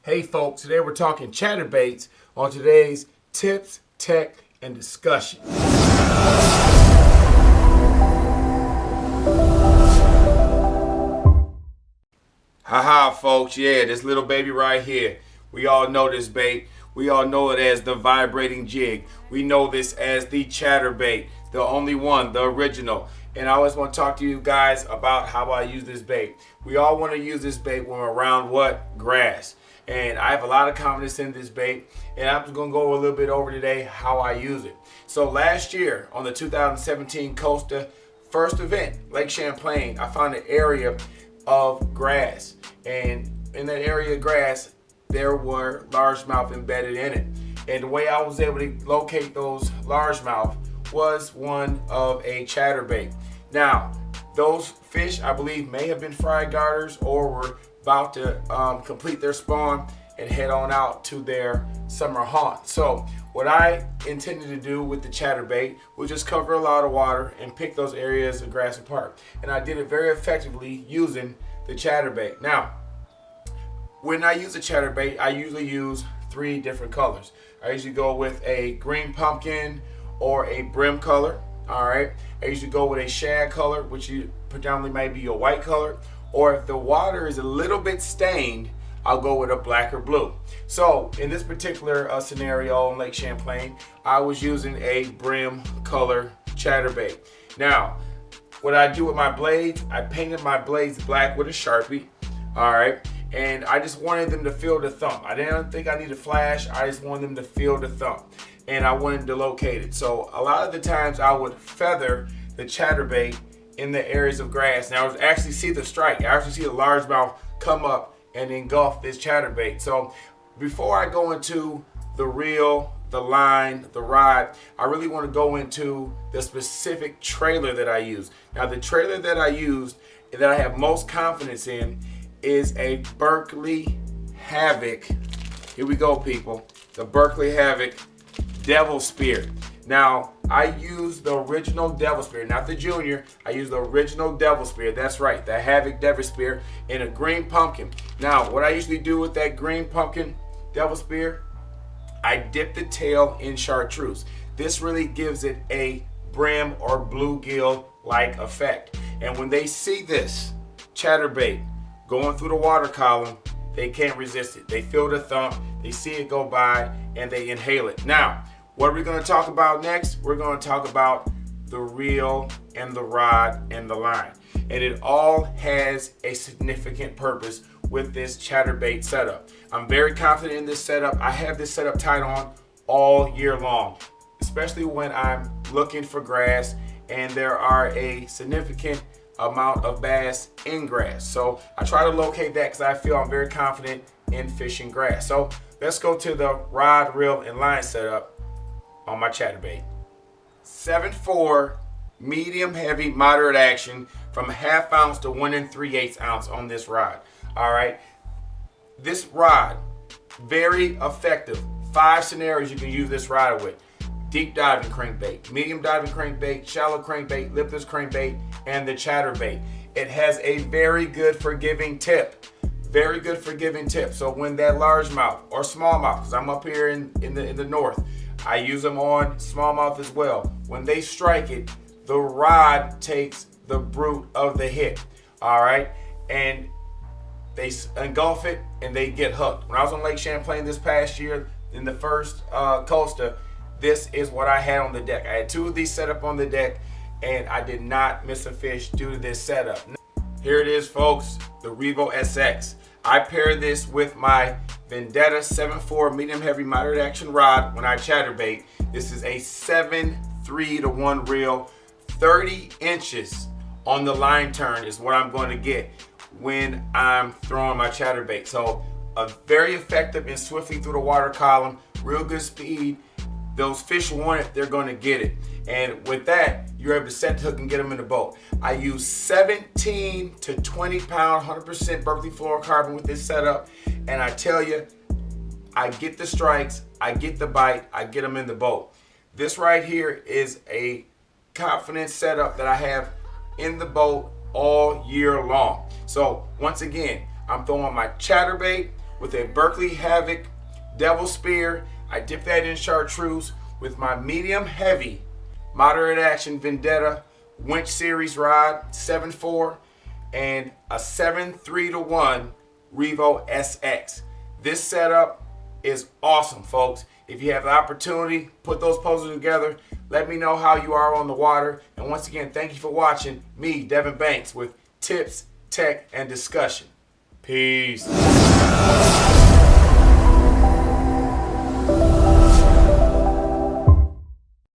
Hey folks, today we're talking chatterbaits on today's tips, tech, and discussion. Haha folks, yeah, this little baby right here. We all know this bait. We all know it as the vibrating jig. We know this as the chatterbait, the only one, the original. And I always want to talk to you guys about how I use this bait. We all want to use this bait when we're around what? Grass. And I have a lot of confidence in this bait, and I'm just going to go a little bit over today how I use it. So last year on the 2017 Costa first event, Lake Champlain, I found an area of grass, and in that area of grass there were largemouth embedded in it. And the way I was able to locate those largemouth was one of a chatterbait. Now those fish, I believe, may have been fried garters or were about to complete their spawn and head on out to their summer haunt. So what I intended to do with the chatterbait was just cover a lot of water and pick those areas of grass apart. And I did it very effectively using the chatterbait. Now, when I use a chatterbait, I usually use 3 different colors. I usually go with a green pumpkin or a brim color. All right. I usually go with a shad color, which predominantly might be a white color. Or if the water is a little bit stained, I'll go with a black or blue. So in this particular scenario in Lake Champlain, I was using a brim color chatterbait. Now, what I do with my blades, I painted my blades black with a Sharpie. All right. And I just wanted them to feel the thump. I didn't think I needed flash. I just wanted them to feel the thump. And I wanted to locate it. So a lot of the times I would feather the chatterbait in the areas of grass. Now I actually see the strike. I actually see the largemouth come up and engulf this chatterbait. So before I go into the reel, the line, the rod, I really want to go into the specific trailer that I use. Now the trailer that I used, that I have most confidence in, is a Berkley Havoc. Here we go, people. The Berkley Havoc Devil Spear. Now, I use the original Devil Spear, not the Junior. I use the original Devil Spear. That's right, the Havoc Devil Spear in a green pumpkin. Now, what I usually do with that green pumpkin Devil Spear, I dip the tail in chartreuse. This really gives it a brim or bluegill-like effect. And when they see this chatterbait going through the water column, they can't resist it. They feel the thump, they see it go by, and they inhale it. Now, what are we going to talk about next? We're going to talk about the reel and the rod and the line. And it all has a significant purpose with this chatterbait setup. I'm very confident in this setup. I have this setup tied on all year long, especially when I'm looking for grass and there are a significant amount of bass in grass. So I try to locate that because I feel I'm very confident in fishing grass. So let's go to the rod, reel, and line setup on my chatterbait. 7.4 medium heavy moderate action from 1/2 ounce to 1 3/8 ounce on this rod. All right, this rod, very effective. 5 scenarios you can use this rod with: deep diving crankbait, medium diving crankbait, shallow crankbait, lipless crankbait, and the chatterbait. It has a very good forgiving tip. Very good forgiving tip. So when that largemouth or smallmouth, because I'm up here in the north, I use them on smallmouth as well. When they strike it, the rod takes the brunt of the hit. All right, and they engulf it and they get hooked. When I was on Lake Champlain this past year in the first Costa, this is what I had on the deck. I had 2 of these set up on the deck, and I did not miss a fish due to this setup. Here it is, folks, the Revo SX. I pair this with my Vendetta 7.4 medium heavy moderate action rod when I chatterbait. This is a 7.3-to-1 reel. 30 inches on the line turn is what I'm going to get when I'm throwing my chatterbait. So very effective in swiftly through the water column, real good speed. Those fish want it, they're going to get it. And with that, you're able to set the hook and get them in the boat. I use 17 to 20 pound, 100% Berkley fluorocarbon with this setup. And I tell you, I get the strikes, I get the bite, I get them in the boat. This right here is a confident setup that I have in the boat all year long. So once again, I'm throwing my chatterbait with a Berkeley Havoc Devil Spear. I dip that in chartreuse with my medium heavy moderate action Vendetta winch series rod 7.4 and a 7.3-to-1 Revo SX. This setup is awesome, folks. If you have the opportunity, put those puzzles together. Let me know how you are on the water. And once again, thank you for watching me, Devon Banks, with tips, tech, and discussion. Peace.